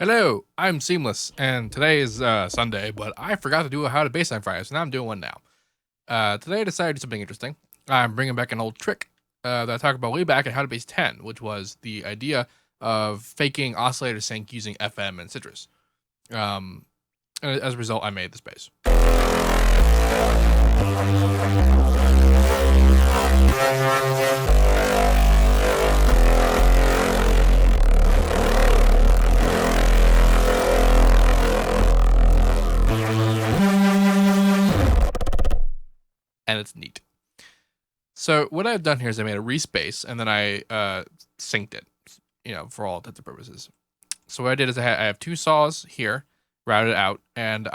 Hello, I'm Seamless, and today is Sunday, but I forgot to do a How to Baseline Friday, so now I'm doing one now. Today I decided to do something interesting. I'm bringing back an old trick that I talked about way back at How to Base 10, which was the idea of faking oscillator sync using FM and Citrus. And as a result, I made this bass. And it's neat. So what I've done here is I made a Reese bass, and then I synced it, for all intents and purposes. So what I did is I have two saws here, routed out, and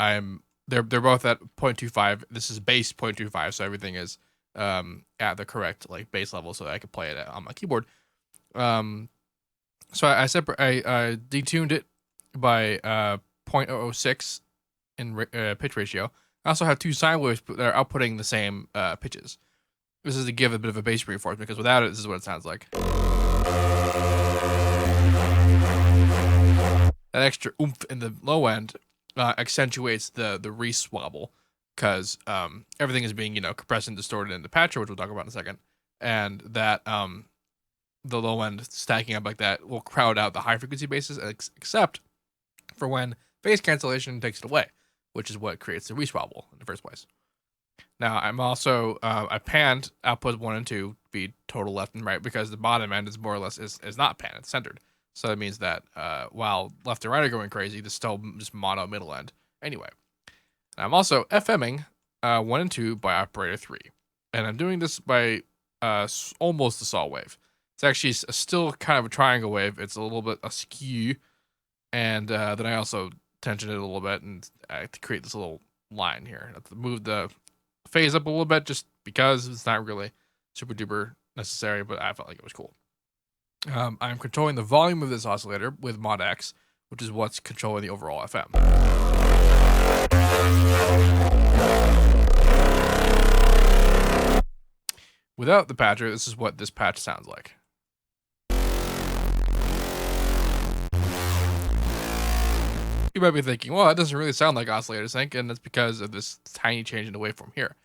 they're both at 0.25. This is bass 0.25, so everything is at the correct bass level, so that I can play it on my keyboard. So I detuned it by 0.006 in pitch ratio. I also have two sine waves that are outputting the same pitches. This is to give a bit of a bass reinforcement, because without it, this is what it sounds like. That extra oomph in the low end accentuates the Reese wobble, because everything is being compressed and distorted into patcher, which we'll talk about in a second, and that the low end stacking up like that will crowd out the high frequency basses, except for when phase cancellation takes it away, which is what creates the Reese wobble in the first place. Now, I'm also, I panned outputs 1 and 2 to be total left and right, because the bottom end is more or less is not panned, it's centered. So that means that while left and right are going crazy, there's still just mono middle end. Anyway, and I'm also FMing 1 and 2 by operator 3. And I'm doing this by almost a saw wave. It's actually still kind of a triangle wave. It's a little bit askew. And then I also tension it a little bit and to create this little line here. I have to move the phase up a little bit just because it's not really super duper necessary, but I felt like it was cool. I'm controlling the volume of this oscillator with mod X, which is what's controlling the overall FM. Without the patcher, this is what this patch sounds like. You might be thinking, well, that doesn't really sound like oscillator sync, and that's because of this tiny change in the waveform here.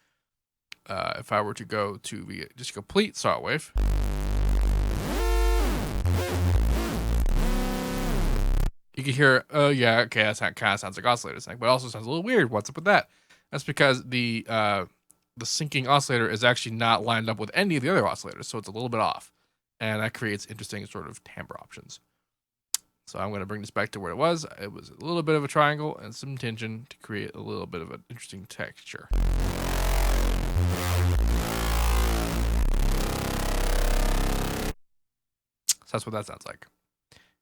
If I were to go to the just complete saw wave, you can hear, oh yeah, okay, that kind of sounds like oscillator sync, but it also sounds a little weird. What's up with that? That's because the syncing oscillator is actually not lined up with any of the other oscillators, so it's a little bit off, and that creates interesting sort of timbre options. So I'm going to bring this back to where it was. It was a little bit of a triangle and some tension to create a little bit of an interesting texture. So that's what that sounds like.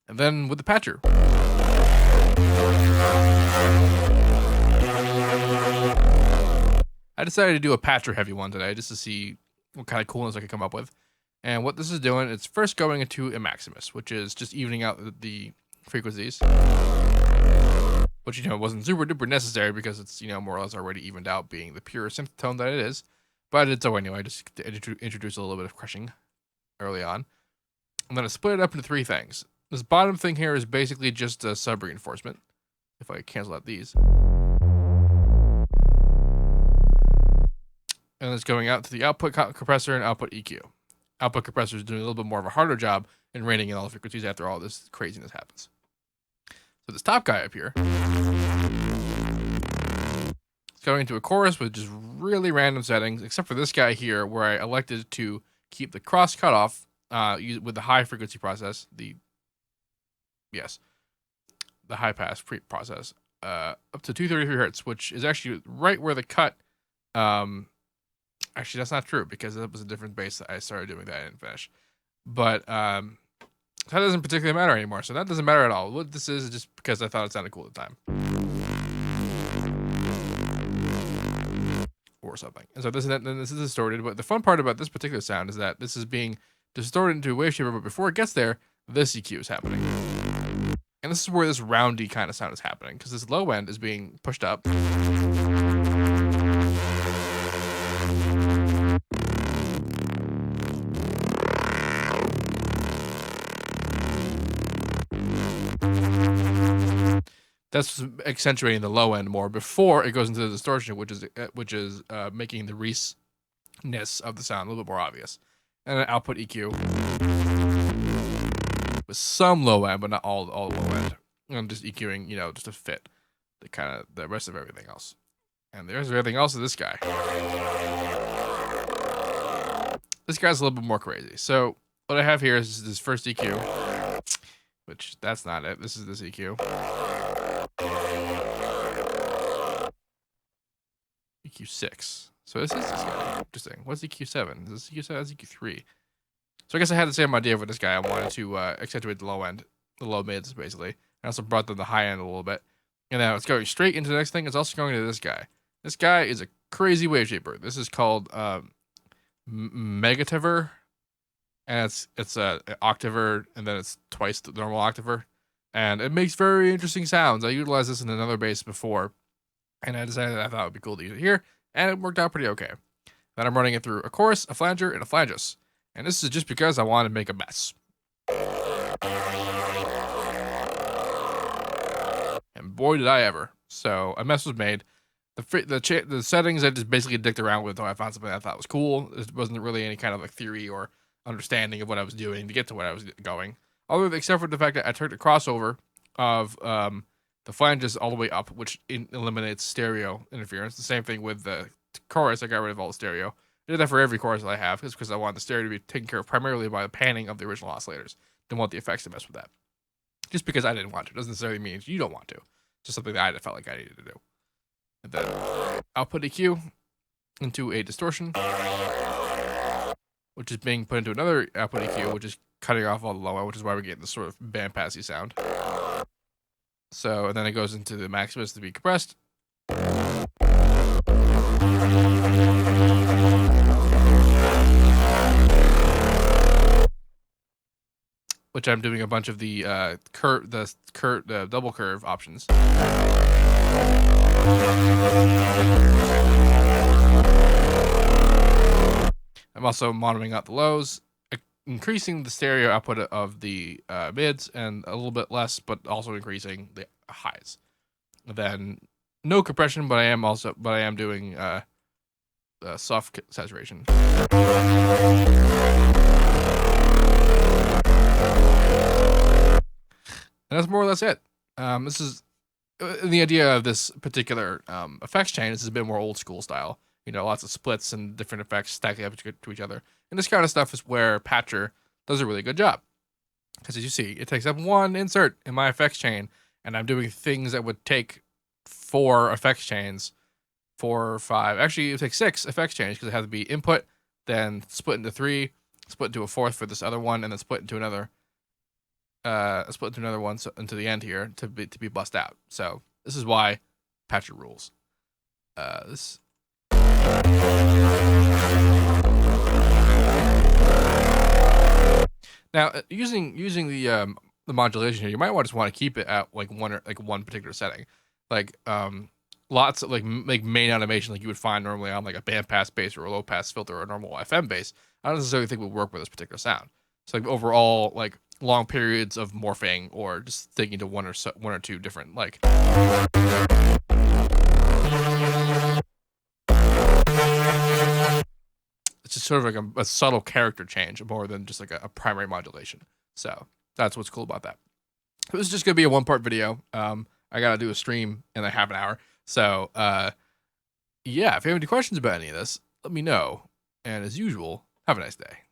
And then with the patcher. I decided to do a patcher heavy one today just to see what kind of coolness I could come up with. And what this is doing, it's first going into a maximus, which is just evening out the frequencies, which, wasn't super duper necessary because it's, more or less already evened out, being the pure synth tone that it is. But it's so anyway, just to introduce a little bit of crushing early on. I'm going to split it up into three things. This bottom thing here is basically just a sub reinforcement. If I cancel out these. And it's going out to the output compressor and output EQ. Output compressor is doing a little bit more of a harder job in reining in all the frequencies after all this craziness happens. So this top guy up here is going into a chorus with just really random settings, except for this guy here, where I elected to keep the cross cutoff with the high frequency process, the high pass process, up to 233 hertz, which is actually right where the cut. Actually, that's not true, because that was a different bass that I started doing that I didn't finish. But that doesn't particularly matter anymore, so that doesn't matter at all. What this is just because I thought it sounded cool at the time. Or something. And so this is distorted, but the fun part about this particular sound is that this is being distorted into a wave shaper, but before it gets there, this EQ is happening. And this is where this roundy kind of sound is happening, because this low end is being pushed up. That's accentuating the low end more before it goes into the distortion, which is making the Reese-ness of the sound a little bit more obvious. And an output EQ with some low end, but not all low end. I'm just EQing, just to fit the rest of everything else. And the rest of everything else is this guy. This guy's a little bit more crazy. So what I have here is this first EQ, which that's not it. This is this EQ. EQ6. So this is this guy. Interesting. What's EQ7? Is this EQ7? That's EQ3. So I guess I had the same idea with this guy. I wanted to accentuate the low end, the low mids, basically. I also brought down the high end a little bit. And now it's going straight into the next thing. It's also going to this guy. This guy is a crazy wave shaper. This is called Megativer. And it's an octaver, and then it's twice the normal octaver. And it makes very interesting sounds. I utilized this in another bass before. And I decided that I thought it would be cool to use it here. And it worked out pretty okay. Then I'm running it through a chorus, a flanger, and a flanges. And this is just because I wanted to make a mess. And boy, did I ever. So a mess was made. The settings I just basically dicked around with until I found something I thought was cool. It wasn't really any kind of like theory or understanding of what I was doing to get to where I was going. Except for the fact that I took the crossover of the flanges all the way up, which eliminates stereo interference. The same thing with the chorus. I got rid of all the stereo. I did that for every chorus that I have, because I want the stereo to be taken care of primarily by the panning of the original oscillators. Didn't want the effects to mess with that. Just because I didn't want to. Doesn't necessarily mean you don't want to. Just something that I felt like I needed to do. And then output EQ into a distortion, which is being put into another output EQ, which is cutting off all the low end, which is why we're getting this sort of bandpassy sound. So, and then it goes into the Maximus to be compressed. Which I'm doing a bunch of the double curve options. I'm also monitoring out the lows, increasing the stereo output of the mids, and a little bit less, but also increasing the highs. Then no compression, but I am doing soft saturation. And that's more or less it. This is the idea of this particular effects chain. This is a bit more old school style. Lots of splits and different effects stacking up to each other. And this kind of stuff is where Patcher does a really good job. Because as you see, it takes up one insert in my effects chain, and I'm doing things that would take 4 effects chains, 4 or 5. Actually, it would take 6 effects chains, because it has to be input, then split into 3, split into a 4th for this other one, and then split into another one, so into the end here to be bust out. So this is why Patcher rules. This. Now, using the modulation here, you might just want to keep it at one particular setting, lots of like main animation like you would find normally on like a bandpass bass or a low pass filter or a normal FM bass. I don't necessarily think would work with this particular sound. So overall long periods of morphing or just sticking to one or two different it's just sort of a subtle character change more than just a primary modulation. So that's what's cool about that. This is just gonna be a 1-part video. I gotta do a stream in half an hour. So yeah, if you have any questions about any of this, let me know. And as usual, have a nice day.